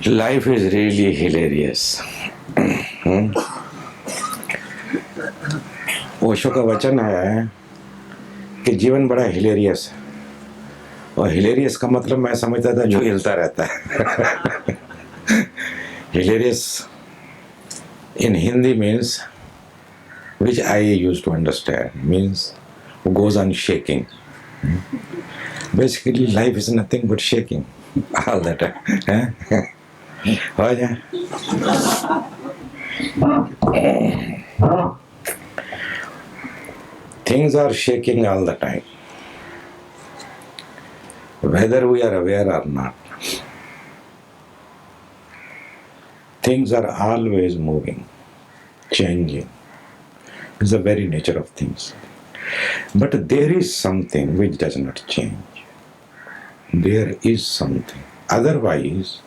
Life is really hilarious. Osho का वचन है कि जीवन बड़ा हिलेरियस है, और हिलेरियस का मतलब मैं समझता था जो हिलता रहता है. Hilarious in Hindi means, which I used to understand, means who goes on shaking. Basically, life is nothing but shaking all the time. हो जाए. Things are shaking all the time, whether we are aware or not. Things are always moving, changing. It's the very nature of things. But there is something which does not change. There is something. Otherwise,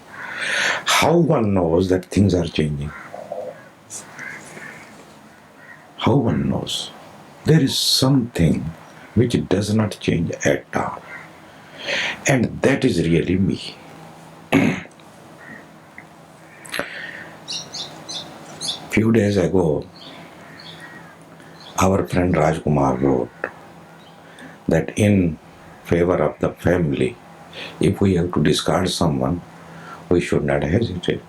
how one knows that things are changing? How one knows? There is something which does not change at all. And that is really me. Few days ago, our friend Rajkumar wrote that in favor of the family, if we have to discard someone, we should not hesitate.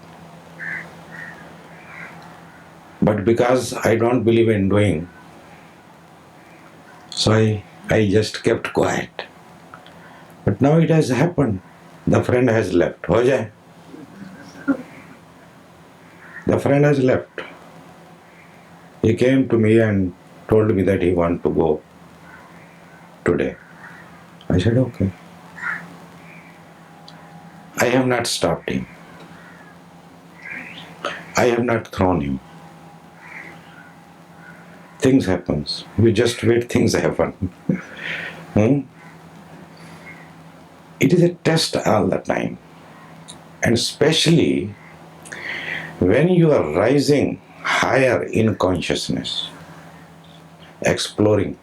But because I don't believe in doing, so I just kept quiet. But now it has happened. The friend has left. हो जाए. The friend has left. He came to me and told me that he wants to go today. I said, okay. I have not stopped him. I have not thrown him. Things happen. We just wait, things happen. It is a test all the time. And especially when you are rising higher in consciousness, exploring,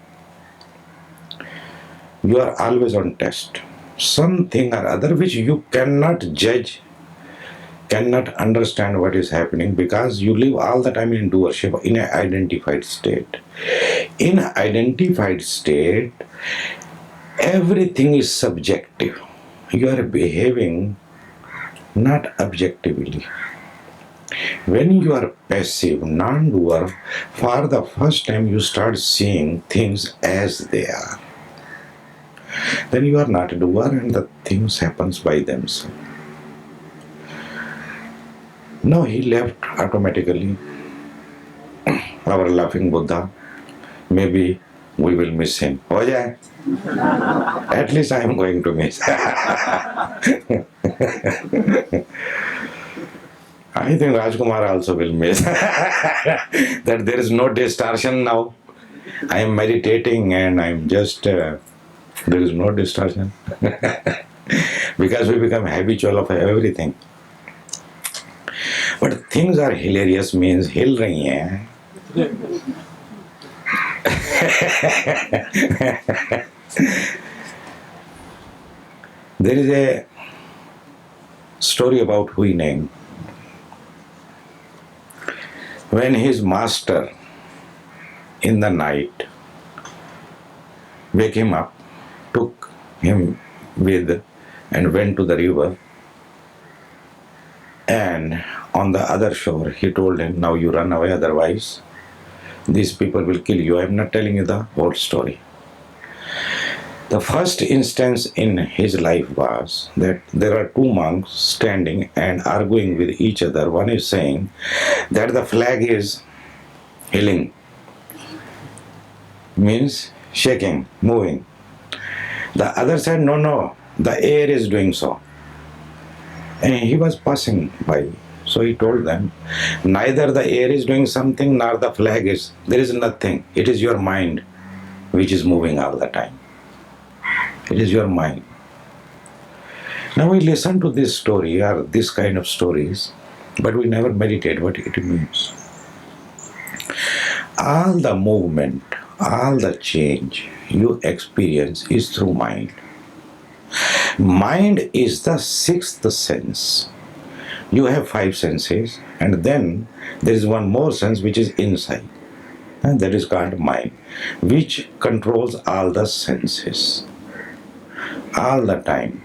you are always on test. Something or other which you cannot judge, cannot understand what is happening, because you live all the time in doership, in an identified state. In identified state, everything is subjective. You are behaving not objectively. When you are passive, non-doer, for the first time you start seeing things as they are. Then you are not a doer and the things happens by themselves. No, he left automatically. Our laughing Buddha. Maybe we will miss him. हो जाए. At least I am going to miss. I think Rajkumar also will miss. That there is no distortion now. I am meditating and I am just, there is no distortion. Because we become habitual of everything. But things are hilarious means हिल रही हैं. There is a story about Huineng. When his master in the night wake him up, took him with and went to the river, and on the other shore he told him, now you run away, otherwise these people will kill you. I am not telling you the whole story. The first instance in his life was that there are two monks standing and arguing with each other. One is saying that the flag is healing. means shaking, moving. The other said, no, no, the air is doing so. And he was passing by. So he told them, neither the air is doing something nor the flag is. There is nothing. It is your mind which is moving all the time. It is your mind. Now we listen to this story or this kind of stories, but we never meditate what it means. All the movement, all the change you experience is through mind. Mind is the sixth sense. You have five senses, and then there is one more sense which is inside, and that is called mind, which controls all the senses all the time.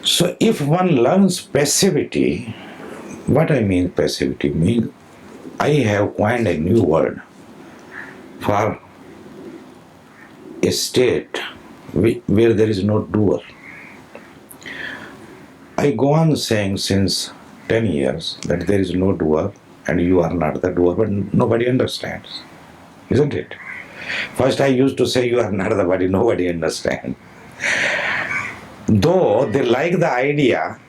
So if one learns passivity, what I mean passivity means I have coined a new word for a state where there is no doer. I go on saying since 10 years that there is no doer and you are not the doer, but nobody understands, isn't it? First I used to say you are not the body, nobody understands. Though they like the idea,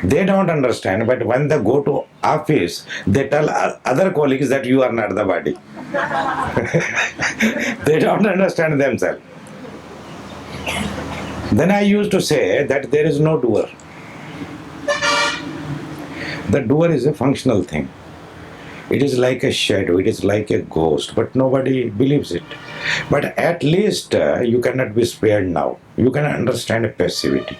they don't understand, but when they go to office, they tell other colleagues that you are not the body. They don't understand themselves. Then I used to say that there is no doer. The doer is a functional thing. It is like a shadow, it is like a ghost, but nobody believes it. But at least you cannot be spared now. You can understand passivity.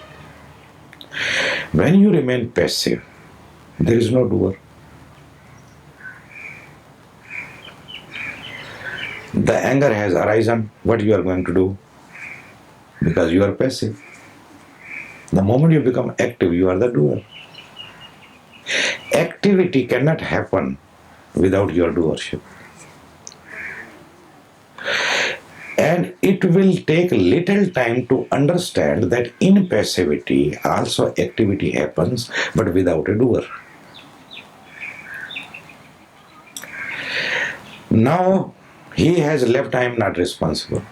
When you remain passive, there is no doer. The anger has arisen. What you are going to do? Because you are passive. The moment you become active, you are the doer. Activity cannot happen without your doership. And it will take little time to understand that in passivity also activity happens, but without a doer. Now he has left, I am not responsible.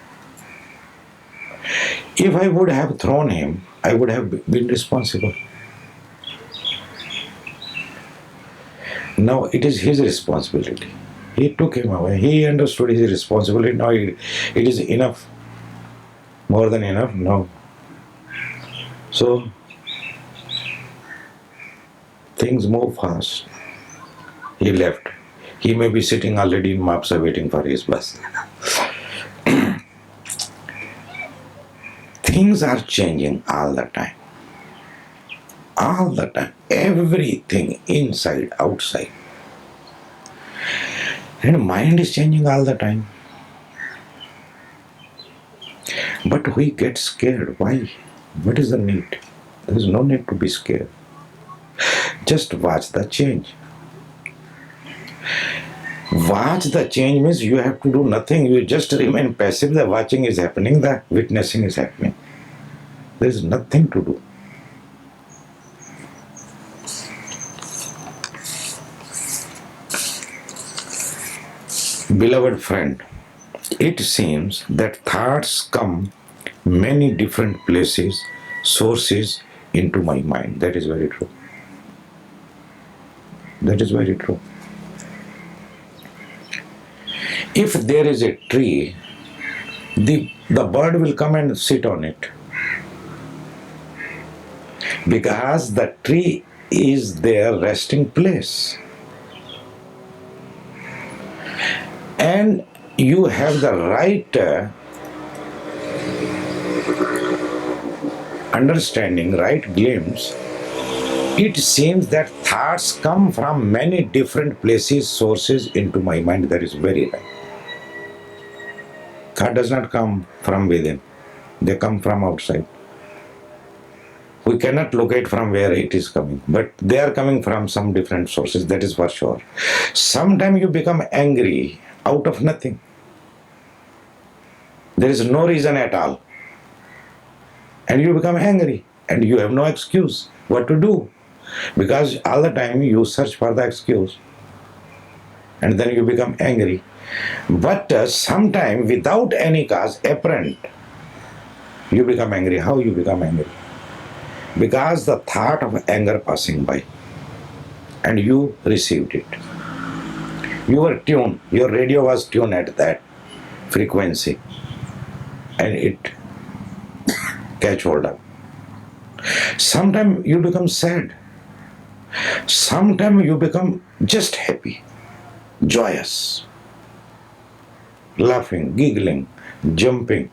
If I would have thrown him, I would have been responsible. Now it is his responsibility. He took him away. He understood his responsibility. Now it is enough. More than enough. No. So things move fast. He left. He may be sitting already in Mapsa waiting for his bus. Things are changing all the time. All the time. Everything inside, outside. And mind is changing all the time. But we get scared. Why? What is the need? There is no need to be scared. Just watch the change. Watch the change means you have to do nothing. You just remain passive. The watching is happening. The witnessing is happening. There is nothing to do. Beloved friend, it seems that thoughts come many different places, sources into my mind. That is very true. That is very true. If there is a tree, the bird will come and sit on it. Because the tree is their resting place. And you have the right understanding, right glimpse. It seems that thoughts come from many different places, sources into my mind. That is very right. Thought does not come from within. They come from outside. We cannot locate from where it is coming, but they are coming from some different sources, that is for sure. Sometimes you become angry out of nothing. There is no reason at all. And you become angry and you have no excuse what to do. Because all the time you search for the excuse. and then you become angry. But sometime without any cause apparent, you become angry. How you become angry? Because the thought of anger passing by and you received it. You were tuned, your radio was tuned at that frequency and it catch hold of. Sometimes you become sad. Sometimes you become just happy, joyous, laughing, giggling, jumping.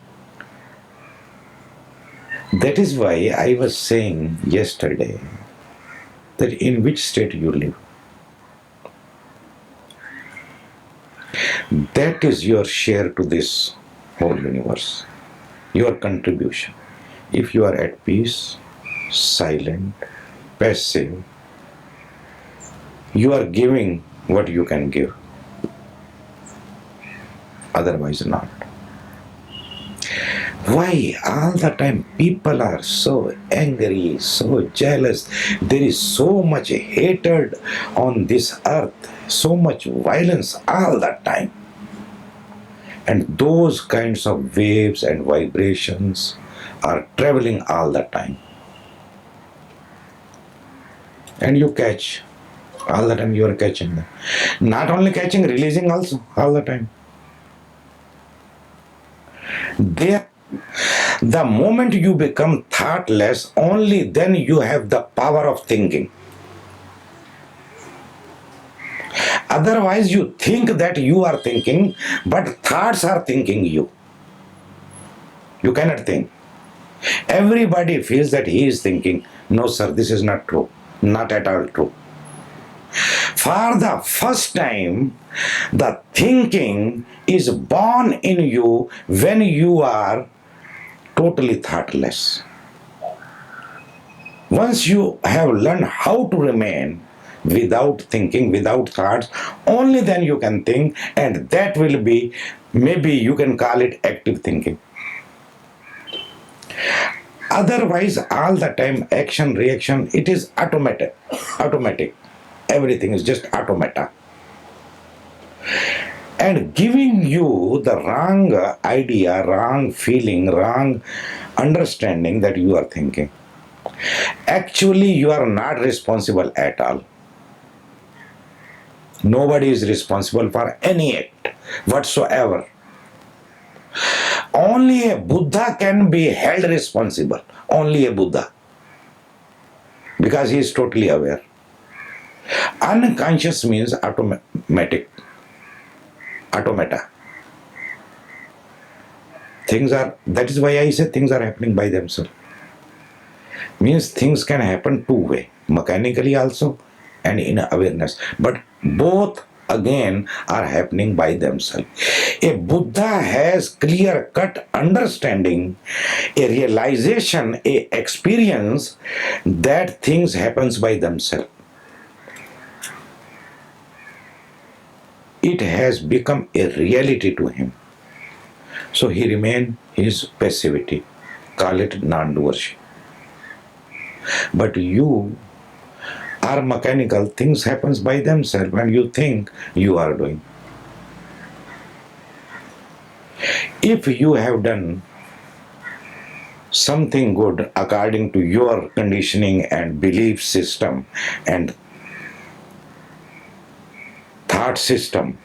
That is why I was saying yesterday that in which state you live. That is your share to this whole universe, your contribution. If you are at peace, silent, passive, you are giving what you can give. Otherwise not. Why all the time people are so angry, so jealous? There is so much hatred on this earth, so much violence all the time. And those kinds of waves and vibrations are traveling all the time. And you catch, all the time you are catching them. Not only catching, releasing also, all the time. The moment you become thoughtless, only then you have the power of thinking. Otherwise, you think that you are thinking, but thoughts are thinking you. You cannot think. Everybody feels that he is thinking. No, sir, this is not true. Not at all true. For the first time, the thinking is born in you when you are totally thoughtless. Once you have learned how to remain without thinking, without thoughts, only then you can think, and that will be, maybe you can call it active thinking. Otherwise, all the time, action, reaction, it is automatic. Everything is just automata. And giving you the wrong idea, wrong feeling, wrong understanding that you are thinking. Actually, you are not responsible at all. Nobody is responsible for any act whatsoever. Only a Buddha can be held responsible. Only a Buddha. Because he is totally aware. Unconscious means automatic. Automata. That is why I say things are happening by themselves. Means things can happen two ways. Mechanically also and in awareness. But both again are happening by themselves. A Buddha has clear-cut understanding, a realization, a experience that things happens by themselves. It has become a reality to him. So he remains his passivity. Call it non-doership. But you are mechanical, things happens by themselves and you think you are doing. If you have done something good according to your conditioning and belief system and thought system,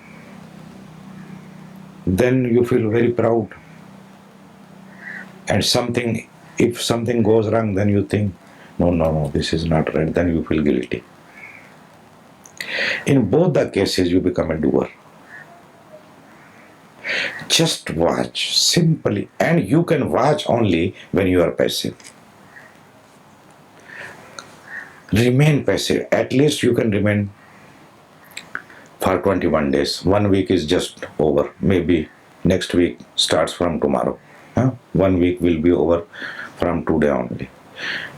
then you feel very proud. And if something goes wrong, then you think, no, this is not right. Then you feel guilty. In both the cases, you become a doer. Just watch simply, and you can watch only when you are passive. Remain passive. At least you can remain for 21 days. 1 week is just over. Maybe next week starts from tomorrow. 1 week will be over from today only.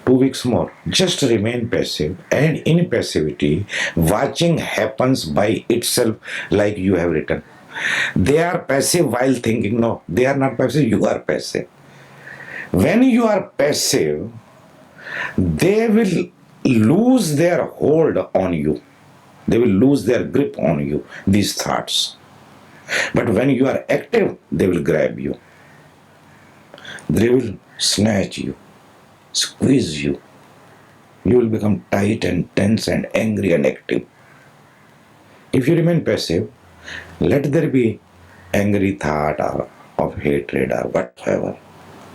2 weeks more. Just remain passive, and in passivity, watching happens by itself like you have written. They are passive while thinking. No, they are not passive. You are passive. When you are passive, they will lose their hold on you. They will lose their grip on you, these thoughts. But when you are active, they will grab you. They will snatch you, squeeze you. You will become tight and tense and angry and active. If you remain passive, let there be angry thought or of hatred or whatever.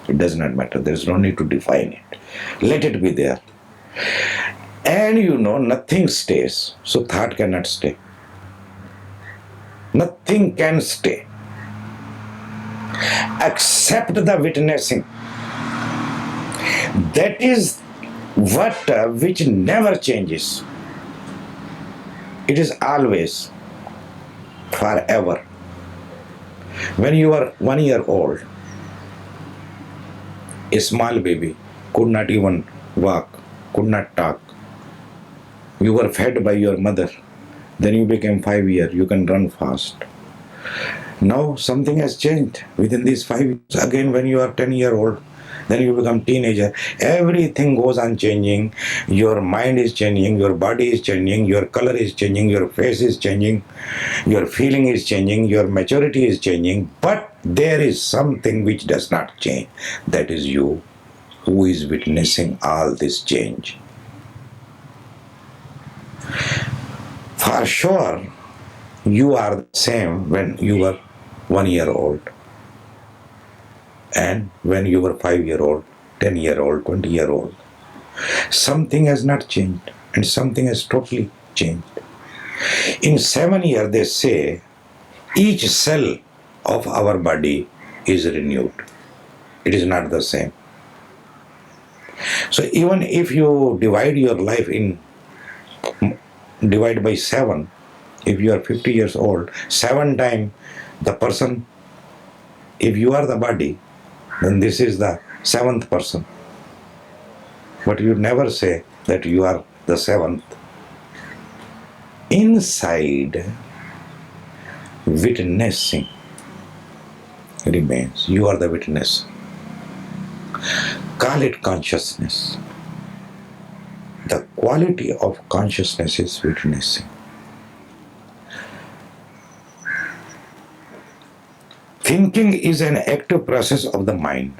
It does not matter. There is no need to define it. Let it be there. And nothing stays. So thought cannot stay. Nothing can stay. Except the witnessing. That is which never changes. It is always, forever. When you are 1 year old, a small baby could not even walk, could not talk. You were fed by your mother. Then you became 5 years, you can run fast. Now something has changed within these 5 years. Again, when you are 10-year-old, then you become teenager. Everything goes on changing. Your mind is changing, your body is changing, your color is changing, your face is changing, your feeling is changing, your maturity is changing. But there is something which does not change. That is you, who is witnessing all this change. For sure, you are the same when you were 1 year old, and when you were 5-year-old, 10-year-old, 20-year-old. Something has not changed, and something has totally changed. In 7 years, they say each cell of our body is renewed. It is not the same. So even if you divide your life divide by 7, if you are 50 years old, 7 times the person, if you are the body, then this is the 7th person. But you never say that you are the 7th. Inside, witnessing remains. You are the witness. Call it consciousness. The quality of consciousness is witnessing. Thinking is an active process of the mind.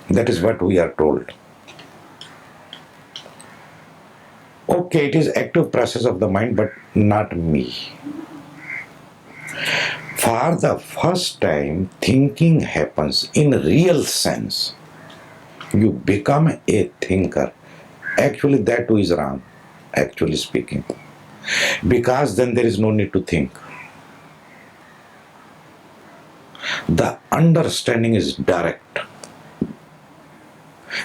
That is what we are told. Okay, it is active process of the mind, but not me. For the first time, thinking happens in real sense. You become a thinker. Actually, that too is wrong, actually speaking. Because then there is no need to think. The understanding is direct.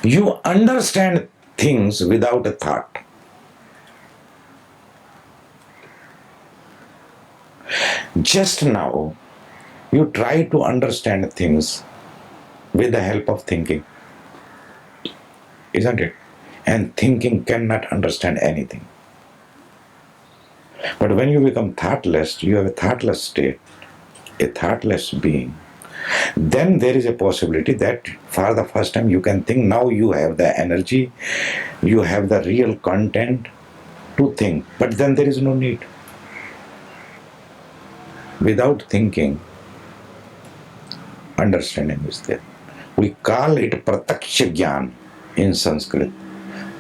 You understand things without a thought. Just now, you try to understand things with the help of thinking. Isn't it? And thinking cannot understand anything. But when you become thoughtless, you have a thoughtless state, a thoughtless being, then there is a possibility that for the first time you can think. Now you have the energy, you have the real content to think, but then there is no need. Without thinking, understanding is there. We call it pratyaksha jnana in Sanskrit.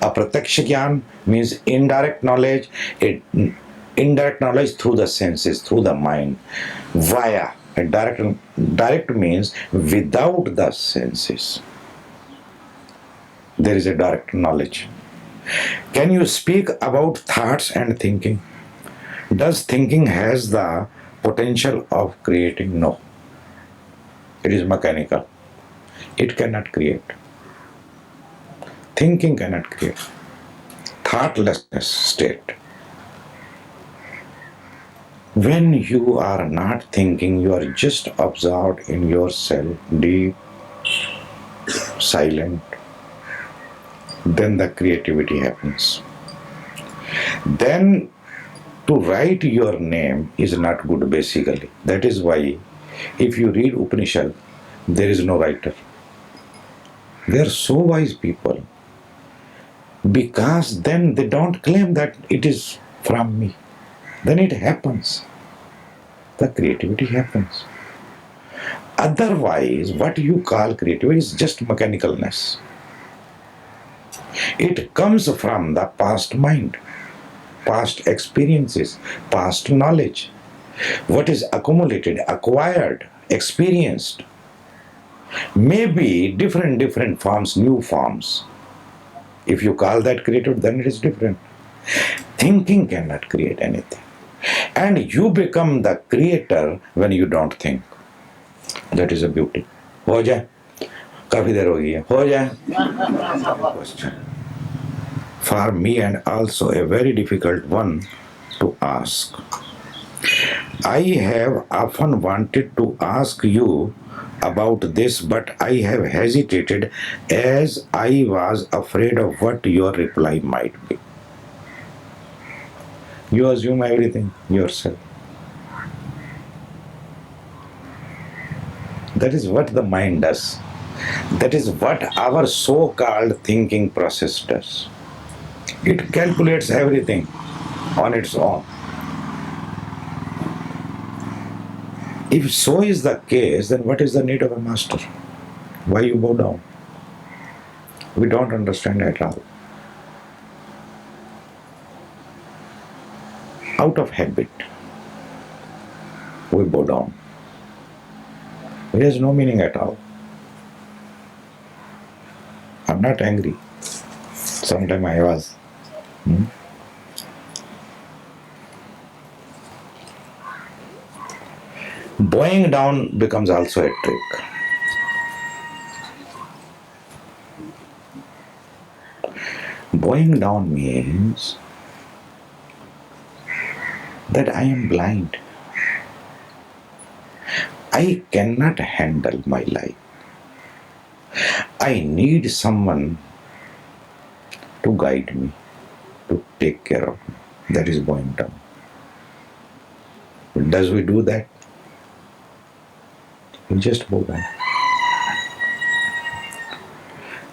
A pratyaksha jnana means indirect knowledge, indirect knowledge through the senses, through the mind, via. Direct means without the senses. There is a direct knowledge. Can you speak about thoughts and thinking? Does thinking has the potential of creating? No. It is mechanical. It cannot create. Thinking cannot create. Thoughtlessness state. When you are not thinking, you are just absorbed in yourself, deep, silent, then the creativity happens. Then to write your name is not good basically. That is why if you read Upanishad, there is no writer. They are so wise people, because then they don't claim that it is from me, then it happens. The creativity happens. Otherwise, what you call creativity is just mechanicalness. It comes from the past mind, past experiences, past knowledge. What is accumulated, acquired, experienced. Maybe different forms, new forms. If you call that creative, then it is different. Thinking cannot create anything. And you become the creator when you don't think. That is a beauty. हो जाए काफी देर हो गई है हो जाए question for me and also a very difficult one to ask. I have often wanted to ask you about this, but I have hesitated as I was afraid of what your reply might be. You assume everything yourself. That is what the mind does. That is what our so-called thinking process does. It calculates everything on its own. If so is the case, then what is the need of a master? Why you bow down? We don't understand at all. Out of habit, we bow down. It has no meaning at all. I'm not angry. Sometime I was. Bowing down becomes also a trick. Bowing down means that I am blind. I cannot handle my life. I need someone to guide me, to take care of me. That is bowing down. Does we do that? We just bow down.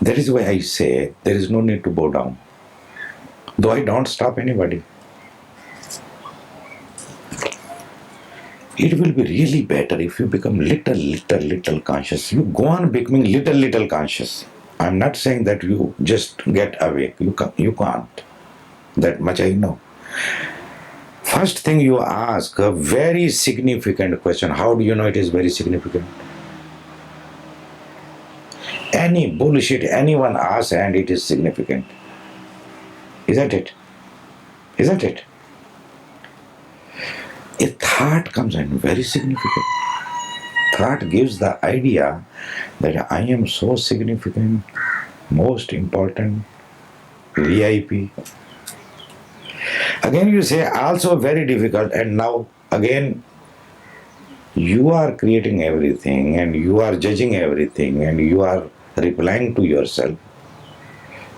That is why I say there is no need to bow down. Though I don't stop anybody. It will be really better if you become little conscious. You go on becoming little conscious. I'm not saying that you just get awake. You can't. That much I know. First thing you ask a very significant question. How do you know it is very significant? Any bullshit anyone asks and it is significant. Isn't it? Isn't it? A thought comes in very significant. Thought gives the idea that I am so significant, most important, VIP. Again you say also very difficult, and now again you are creating everything and you are judging everything and you are replying to yourself.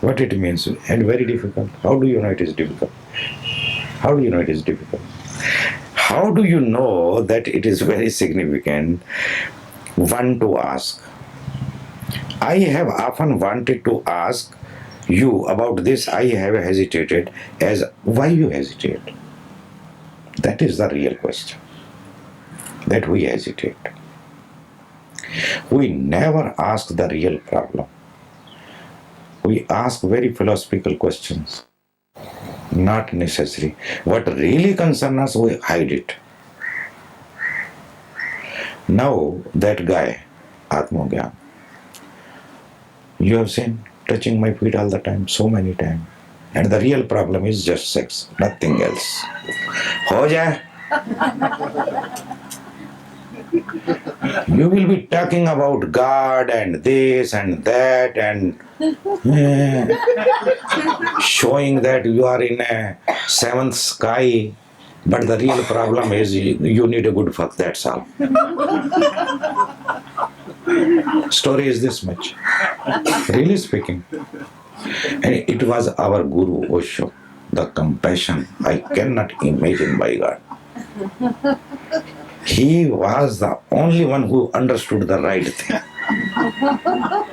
What it means, and very difficult. How do you know it is difficult? How do you know it is difficult? How do you know that it is very significant? One to ask. I have often wanted to ask you about this. I have hesitated as why you hesitate? That is the real question. That we hesitate. We never ask the real problem. We ask very philosophical questions. Not necessary. What really concerns us, we hide it. Now that guy, Atmagyan, you have seen touching my feet all the time, so many times. And the real problem is just sex, nothing else. Ho jaye. You will be talking about God and this and that and showing that you are in a seventh sky, but the real problem is you need a good fuck, that's all. Story is this much. Really speaking. And it was our Guru Osho, the compassion I cannot imagine by God. He was the only one who understood the right thing.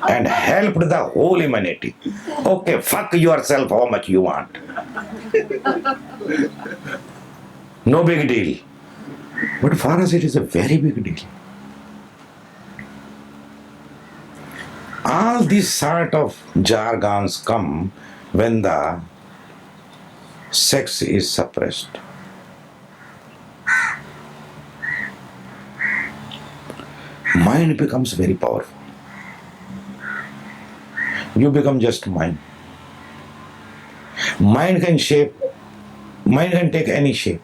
and helped the whole humanity. Okay, fuck yourself how much you want. No big deal. But for us, it is a very big deal. All these sort of jargons come when the sex is suppressed. Mind becomes very powerful. You become just mind. Mind can take any shape.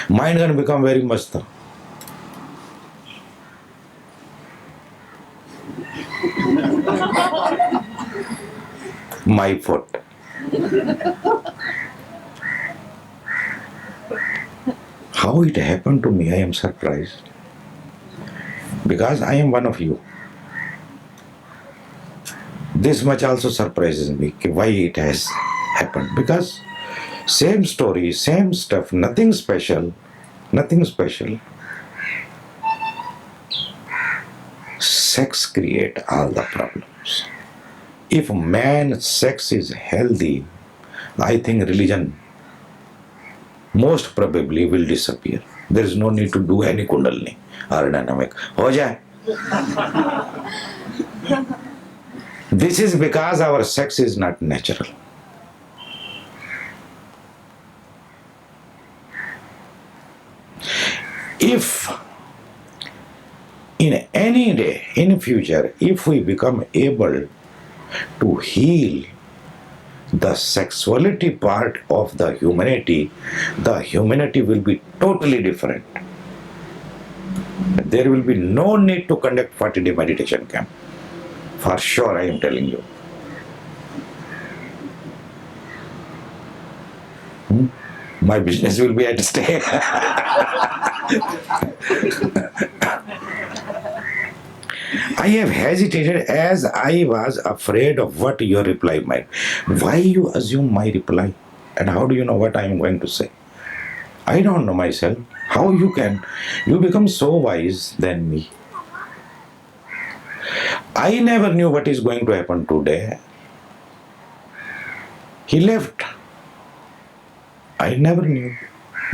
Mind can become very masta. My foot. How it happened to me, I am surprised. Because I am one of you. This much also surprises me, why it has happened. Because same story, same stuff, nothing special. Sex create all the problems. If man's sex is healthy, I think religion most probably will disappear. There is no need to do any kundalini or dynamic. Ho jaye. This is because our sex is not natural. If in any day, in future, if we become able to heal the sexuality part of the humanity will be totally different. There will be no need to conduct 40-day meditation camp. For sure, I am telling you. My business will be at stake. I have hesitated as I was afraid of what your reply might. Why you assume my reply? And how do you know what I am going to say? I don't know myself. How you can? You become so wise than me. I never knew what is going to happen today. He left. I never knew.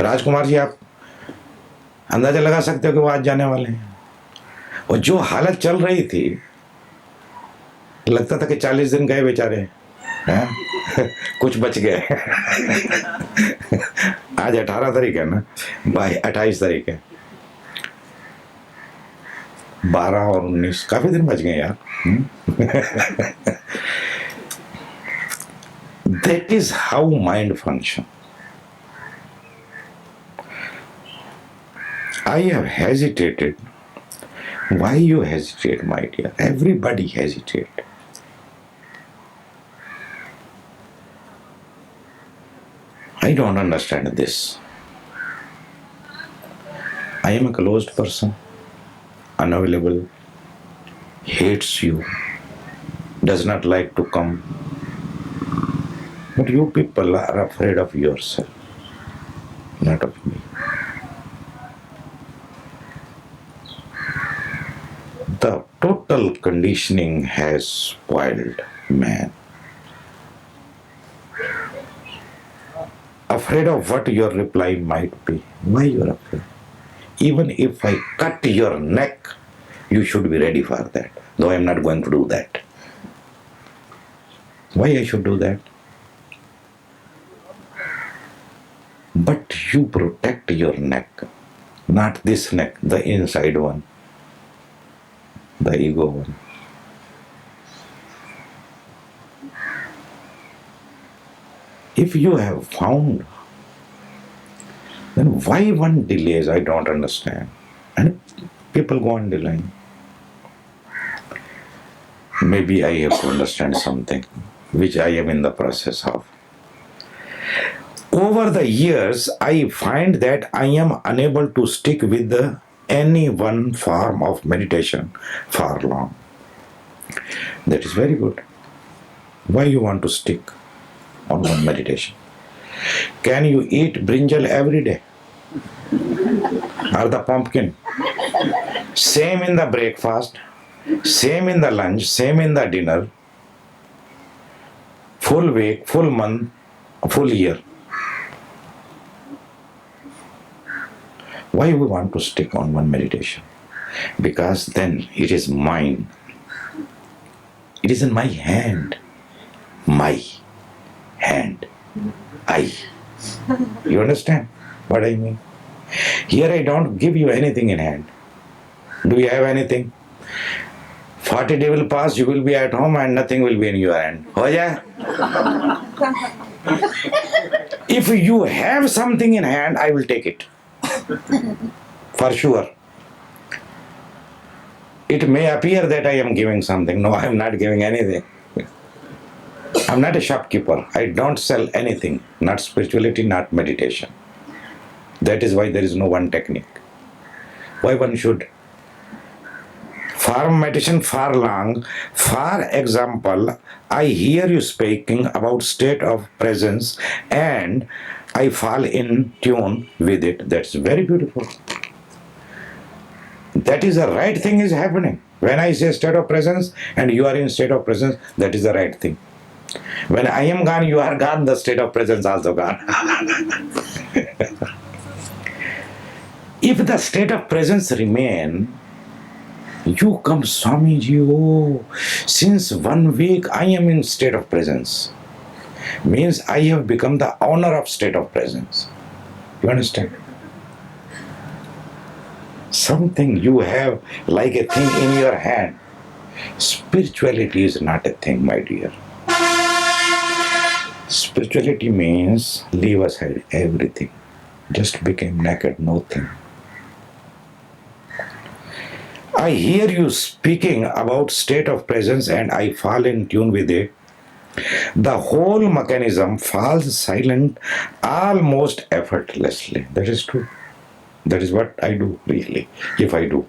Rajkumar ji, आप अंदाजा लगा सकते हो कि वो आज जाने वाले हैं. और जो हालत चल रही थी, लगता था कि 40 दिन गए बेचारे हैं. कुछ बच गए. आज 18 तारीख है ना, 28 तारीख है. 12 और 19 काफी दिन बच गए यार. That is how mind function. I have hesitated. Why you hesitate, my dear? Everybody hesitate. I don't understand this. I am a closed person, unavailable, hates you, does not like to come. But you people are afraid of yourself, not of me. The total conditioning has spoiled man. Afraid of what your reply might be. Why you are afraid? Even if I cut your neck, you should be ready for that. Though I am not going to do that. Why I should do that? But you protect your neck. Not this neck, the inside one. The ego one. If you have found, then why one delays? I don't understand. And people go on delaying. Maybe I have to understand something, which I am in the process of. Over the years, I find that I am unable to stick with any one form of meditation for long. That is very good. Why you want to stick on one meditation? Can you eat brinjal every day? Or the pumpkin? Same in the breakfast, Same in the lunch, same in the dinner, full week, full month, full year. Why we want to stick on one meditation? Because then it is mine. It is in my hand. My hand. I. You understand what I mean? Here I don't give you anything in hand. Do you have anything? 40 days will pass, you will be at home and nothing will be in your hand. हो जाए? If you have something in hand, I will take it. For sure. It may appear that I am giving something. No, I am not giving anything. I am not a shopkeeper. I don't sell anything. Not spirituality, not meditation. That is why there is no one technique. Why one should? For meditation far long, for example, I hear you speaking about state of presence and I fall in tune with it. That's very beautiful. That is the right thing is happening. When I say state of presence and you are in state of presence, that is the right thing. When I am gone, you are gone, the state of presence also gone. If the state of presence remain, you come, Swamiji, oh, since 1 week I am in state of presence. Means I have become the owner of state of presence. You understand? Something you have like a thing in your hand. Spirituality is not a thing, my dear. Spirituality means leave aside everything. Just become naked, nothing. I hear you speaking about state of presence and I fall in tune with it. The whole mechanism falls silent almost effortlessly. That is true. That is what I do really, if I do.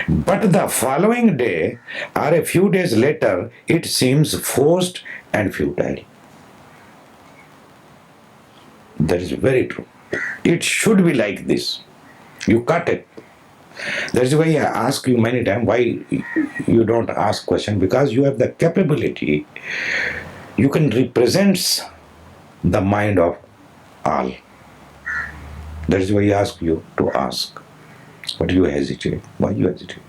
But the following day or a few days later, it seems forced and futile. That is very true. It should be like this. You cut it. That is why I ask you many times why you don't ask question, because you have the capability. You can represent the mind of all. That is why I ask you to ask. But you hesitate. Why you hesitate?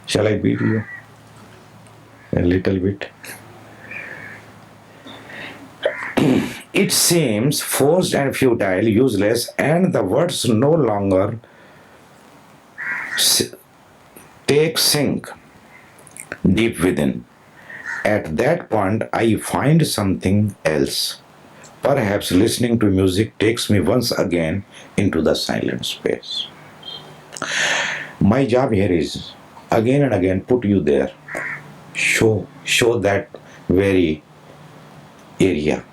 Shall I beat you? A little bit. It seems forced and futile, useless, and the words no longer take sink deep within. At that point, I find something else. Perhaps listening to music takes me once again into the silent space. My job here is again and again put you there. Show that very area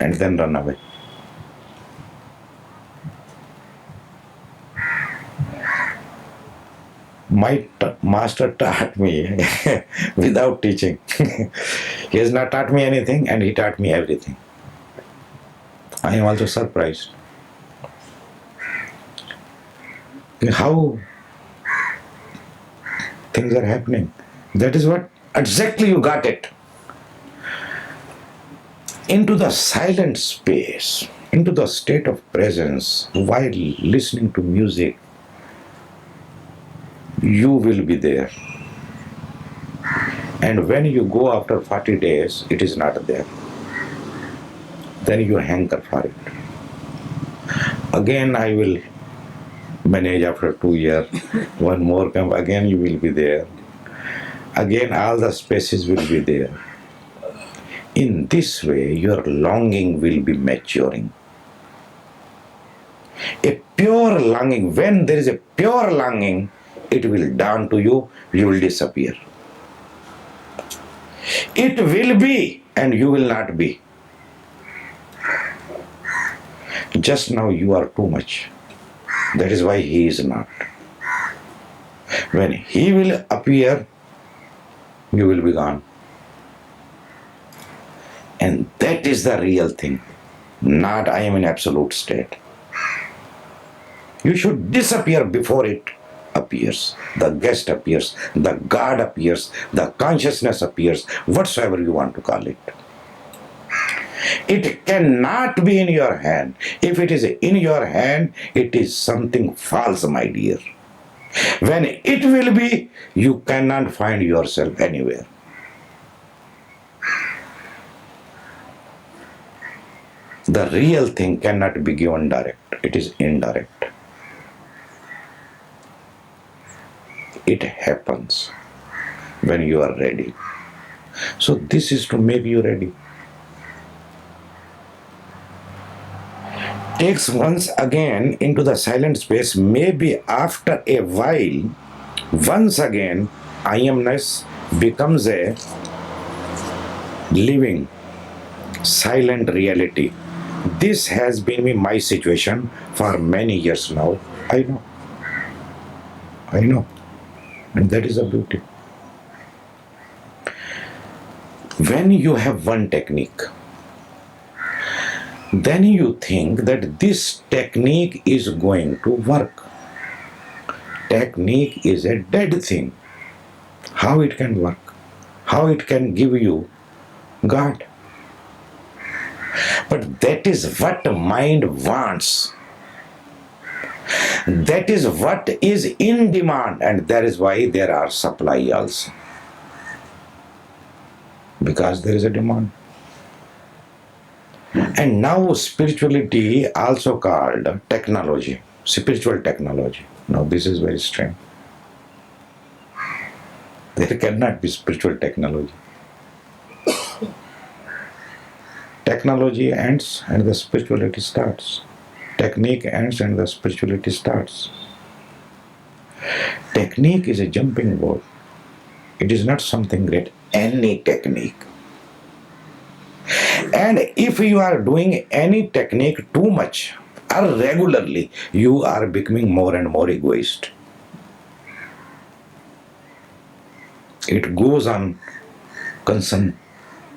and then run away. My master taught me without teaching. He has not taught me anything and he taught me everything. I am also surprised. How things are happening. That is what exactly you got it. Into the silent space, into the state of presence, while listening to music, you will be there. And when you go after 40 days, it is not there. Then you hanker for it. Again, I will manage after 2 years. One more come, again you will be there. Again, all the spaces will be there. In this way, your longing will be maturing. A pure longing, when there is a pure longing, it will dawn to you, you will disappear. It will be and you will not be. Just now you are too much. That is why he is not. When he will appear, you will be gone. And that is the real thing. Not I am in absolute state. You should disappear before it appears, the guest appears, the God appears, the consciousness appears, whatsoever you want to call it. It cannot be in your hand. If it is in your hand, it is something false, my dear. When it will be, you cannot find yourself anywhere. The real thing cannot be given direct. It is indirect. It happens when you are ready. So this is to make you ready. Takes once again into the silent space, maybe after a while, once again, I amness becomes a living, silent reality. This has been my situation for many years now. I know. And that is a beauty. When you have one technique, then you think that this technique is going to work. Technique is a dead thing. How it can work? How it can give you God? But that is what mind wants. That is what is in demand, and that is why there are supply also. Because there is a demand. And now spirituality also called technology, spiritual technology. Now this is very strange. There cannot be spiritual technology. Technology ends and the spirituality starts. Technique ends and the spirituality starts. Technique is a jumping board. It is not something great. Any technique. And if you are doing any technique too much or regularly, you are becoming more and more egoist. It goes on,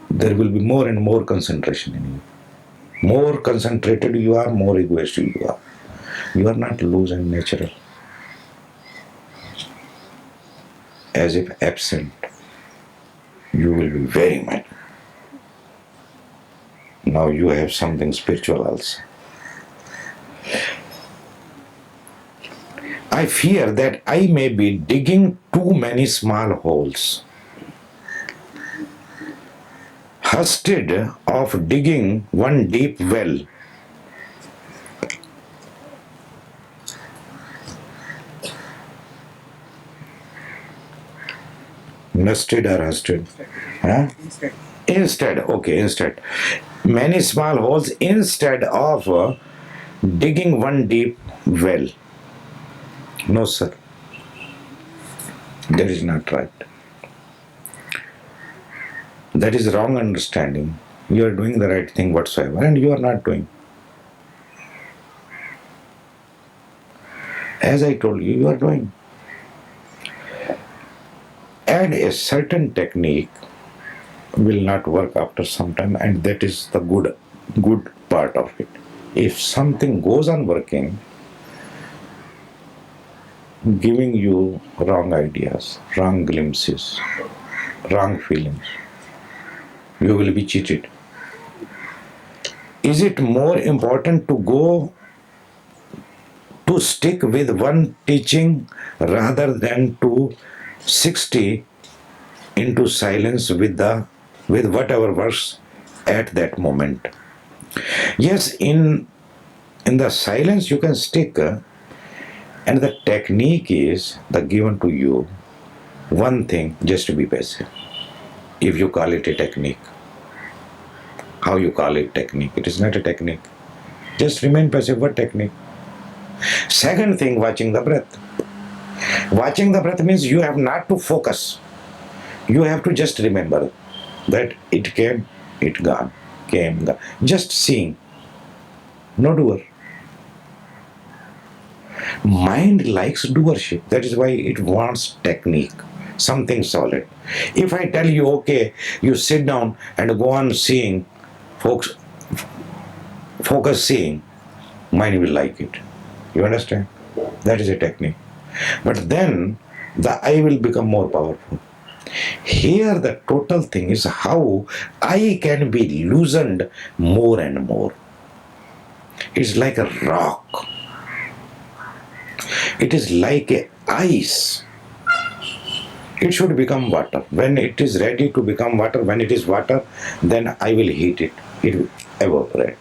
there will be more and more concentration in you. More concentrated you are, more egoistic you are. You are not loose and natural. As if absent, you will be very much. Now you have something spiritual also. I fear that I may be digging too many small holes. Instead of digging one deep well, nested or husted? Huh? Instead. Many small holes instead of digging one deep well. No, sir. That is not right. That is wrong understanding. You are doing the right thing whatsoever, and you are not doing. As I told you, you are doing. And a certain technique will not work after some time, and that is the good part of it. If something goes on working, giving you wrong ideas, wrong glimpses, wrong feelings, you will be cheated. Is it more important to stick with one teaching rather than to 60 into silence with whatever works at that moment? Yes, in the silence you can stick, and the technique is the given to you one thing, just to be passive. If you call it a technique, how you call it technique? It is not a technique. Just remain passive. What technique? Second thing, watching the breath. Watching the breath means you have not to focus. You have to just remember that it came, it gone, came, gone. Just seeing. No doer. Mind likes doership. That is why it wants technique. Something solid. If I tell you, okay, you sit down and go on seeing, focus seeing, mind will like it. You understand? That is a technique. But then the I will become more powerful. Here, the total thing is how I can be loosened more and more. It's like a rock, it is like a ice. It should become water. When it is ready to become water, when it is water, then I will heat it. It will evaporate.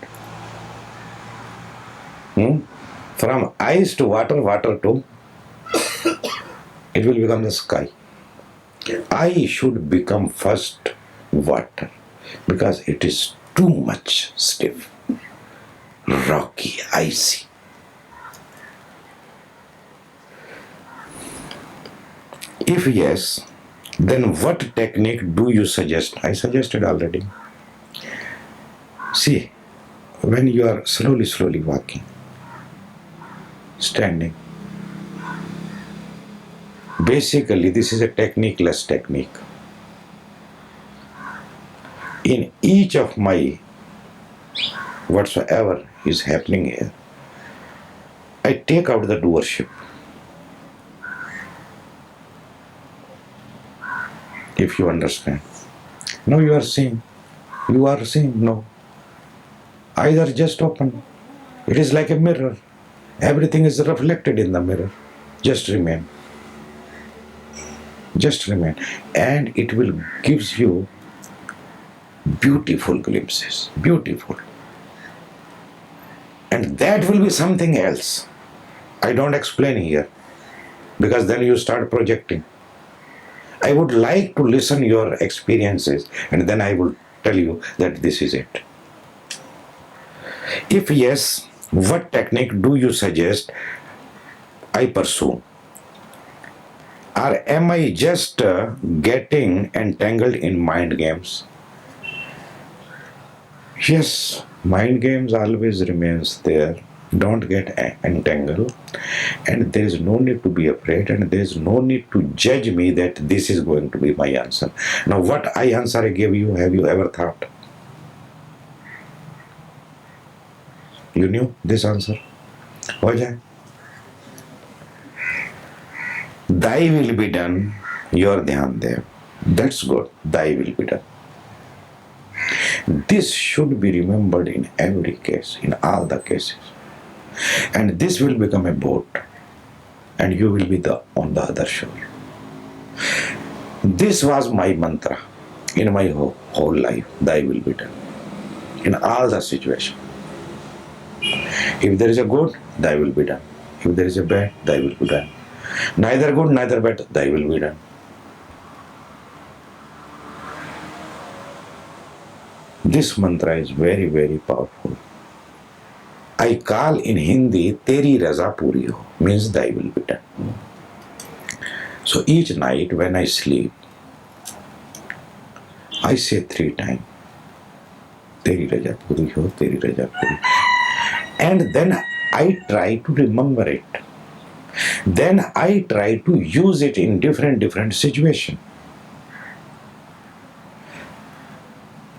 From ice to water, water to, it will become the sky. I should become first water because it is too much stiff, rocky, icy. If yes, then what technique do you suggest? I suggested already. See, when you are slowly walking, standing, basically this is a technique-less technique. In each of my whatsoever is happening here, I take out the doership. If you understand. Now you are seeing. No. Eyes are just open. It is like a mirror. Everything is reflected in the mirror. Just remain. And it will gives you beautiful glimpses. Beautiful. And that will be something else. I don't explain here. Because then you start projecting. I would like to listen your experiences and then I will tell you that this is it. If yes, what technique do you suggest I pursue? Or am I just getting entangled in mind games? Yes, mind games always remains there. Don't get entangled, and there is no need to be afraid, and there is no need to judge me that this is going to be my answer. Now, what answer I gave you, have you ever thought? You knew this answer? Why? Thy will be done, your dhyan dev. That's good. Thy will be done. This should be remembered in every case, in all the cases. And this will become a boat, and you will be on the other shore. This was my mantra in my whole life. Thy will be done in all the situations. If there is a good, thy will be done. If there is a bad, thy will be done. Neither good, neither bad, thy will be done. This mantra is very powerful. I call in Hindi, Teri Raza Puri Ho, means thy will be done. So each night when I sleep, I say 3 times, Teri Raja Puri Ho, Teri Raja Puri. And then I try to remember it. Then I try to use it in different situations.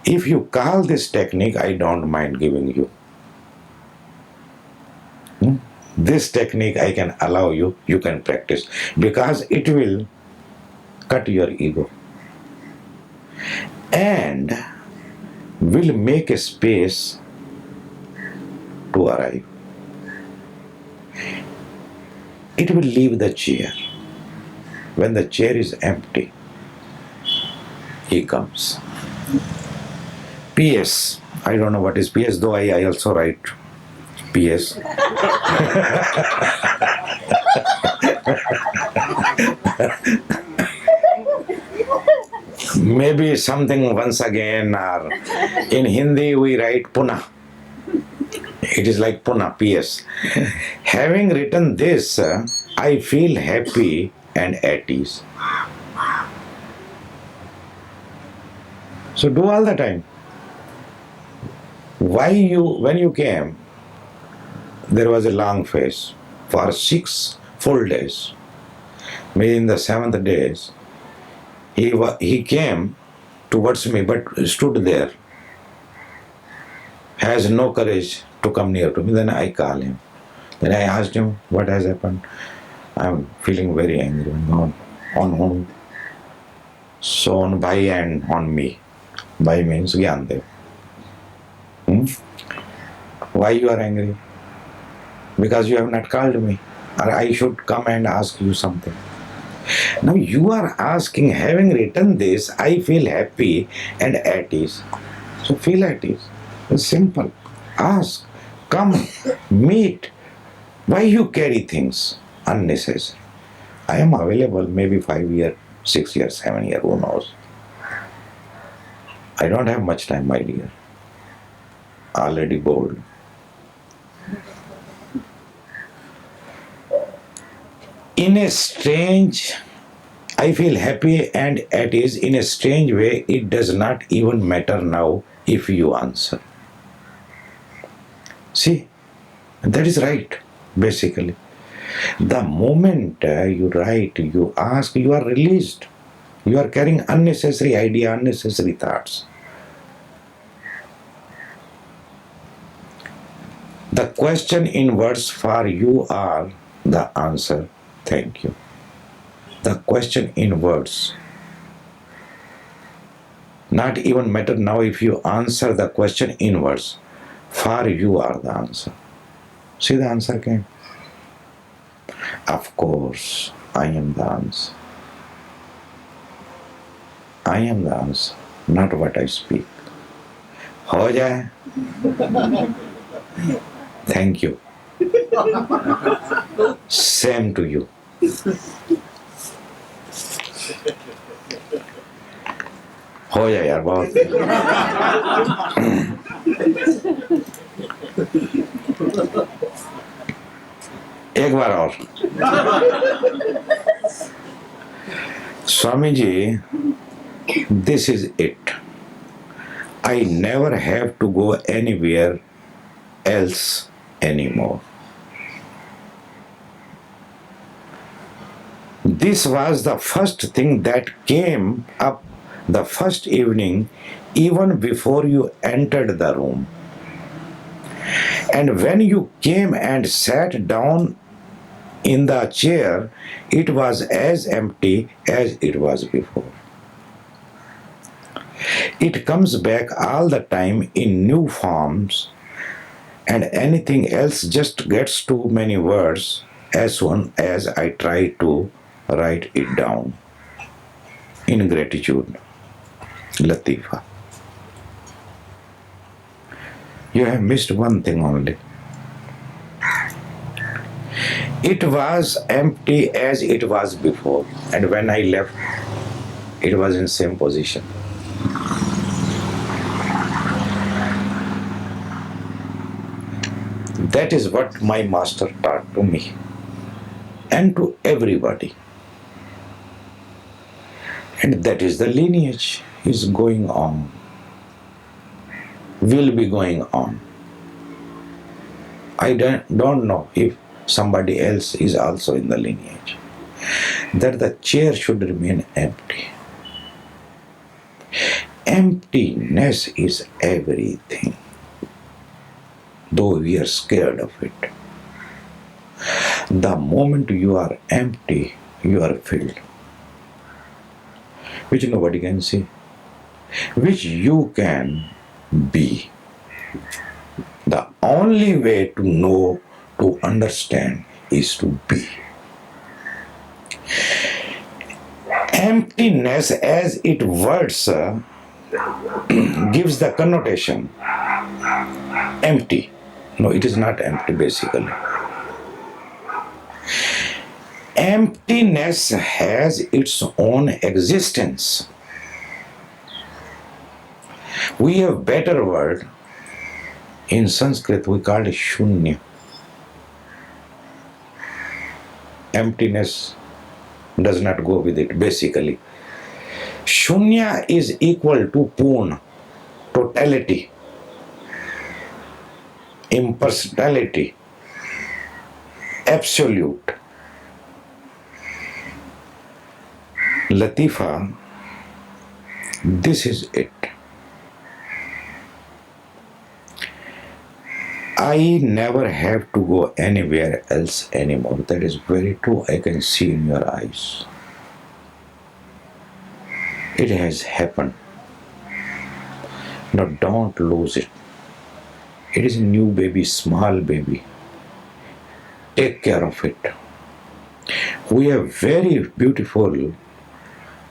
If you call this technique, I don't mind giving you. This technique I can allow you, you can practice, because it will cut your ego and will make a space to arrive. It will leave the chair. When the chair is empty, he comes. PS. I don't know what is PS, though I also write PS. Maybe something once again, or in Hindi we write Puna. It is like Puna, PS. Having written this, I feel happy and at ease. So do all the time. When you came, there was a long phase for 6 full days. Maybe in the 7th days, he came towards me but stood there, has no courage to come near to me. Then I call him. Then I asked him what has happened. I'm feeling very angry. On whom? So on Bhai and on me. Bhai means Gyandev. Why you are angry? Because you have not called me. Or I should come and ask you something. Now you are asking, having written this, I feel happy and at ease. So feel at ease. It's simple. Ask, come, meet. Why you carry things unnecessary? I am available maybe 5 years, 6 years, 7 years, who knows. I don't have much time, my dear. Already bored. In a strange, I feel happy and at ease. In a strange way, it does not even matter now if you answer. See, that is right, basically. The moment you write, you ask, you are released. You are carrying unnecessary idea, unnecessary thoughts. The question in words for you are the answer. Thank you. The question in words. Not even matter now if you answer the question in words. For you are the answer. See, the answer came. Of course, I am the answer. I am the answer, not what I speak. हो जाए. Thank you. Same to you. हो जाए यार बहुत. एक बार और. Swami ji, this is it. I never have to go anywhere else anymore. This was the first thing that came up the first evening, even before you entered the room. And when you came and sat down in the chair, it was as empty as it was before. It comes back all the time in new forms, and anything else just gets too many words as soon as I try to write it down. In gratitude, Latifa. You have missed one thing only. It was empty as it was before, and when I left, it was in same position. That is what my master taught to me and to everybody. And that is the lineage is going on, will be going on. I don't know if somebody else is also in the lineage. That the chair should remain empty. Emptiness is everything, though we are scared of it. The moment you are empty, you are filled, which nobody can see, which you can be. The only way to know, to understand, is to be. Emptiness as it words gives the connotation empty. No, it is not empty basically. Emptiness has its own existence. We have better word. In Sanskrit we call it shunya. Emptiness does not go with it basically. Shunya is equal to Purna, totality, impersonality, absolute. Latifa, this is it. I never have to go anywhere else anymore. That is very true. I can see in your eyes. It has happened. Now don't lose it. It is a new baby, small baby. Take care of it. We have very beautiful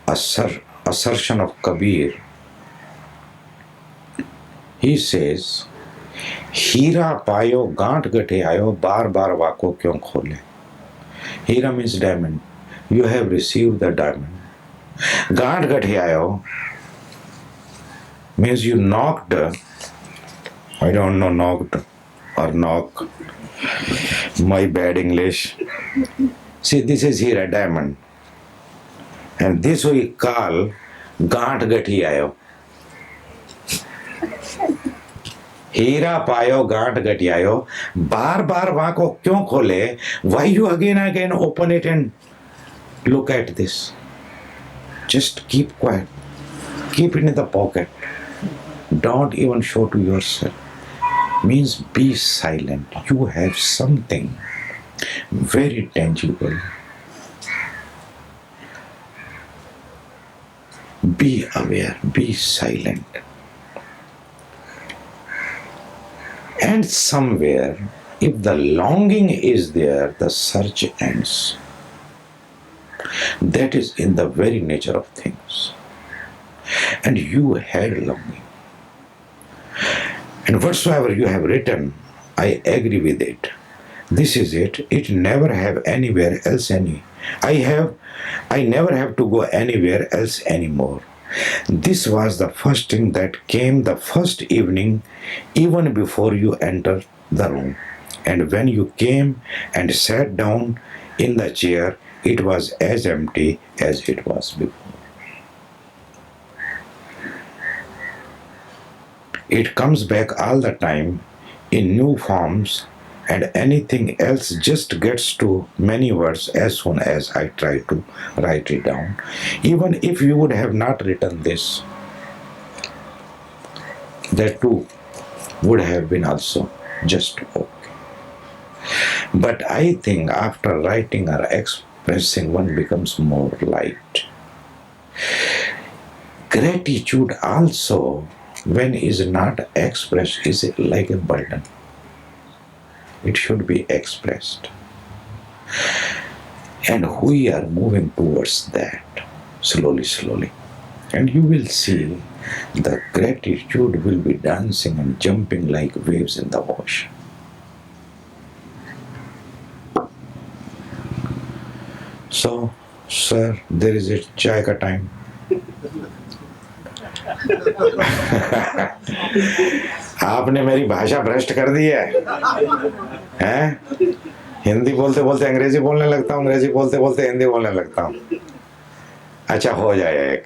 assertion of Kabir. He says, हीरा पायो गांठ गठे आयो बार बार वाको क्यों खोले. हीरा means diamond. You have received the diamond. गांठ गठे आयो means you knocked. I don't know knocked or knock. My bad English. See, this is here a diamond. And this we call गांठ गठी आयो. हीरा पायो गांठ गठी आयो बार बार वहां को क्यों खोले. Why you again open it and look at this? Just keep quiet. Keep it in the pocket. Don't even show to yourself. Means be silent. You have something very tangible. Be aware, be silent. And somewhere, if the longing is there, the search ends. That is in the very nature of things. And you had longing. And whatsoever you have written, I agree with it. This is it. It never have anywhere else any. I never have to go anywhere else anymore. This was the first thing that came the first evening, even before you entered the room. And when you came and sat down in the chair, it was as empty as it was before. It comes back all the time in new forms, and anything else just gets to many words as soon as I try to write it down. Even if you would have not written this, that too would have been also just okay. But I think after writing or expressing, one becomes more light. Gratitude also, when is not expressed, is like a burden. It should be expressed. And we are moving towards that slowly, slowly. And you will see the gratitude will be dancing and jumping like waves in the ocean. So, sir, there is a chai ka time. आपने मेरी भाषा भ्रष्ट कर दी है? हिंदी बोलते बोलते अंग्रेजी बोलने लगता हूँ, अंग्रेजी बोलते बोलते हिंदी बोलने लगता हूँ. अच्छा हो जाए एक.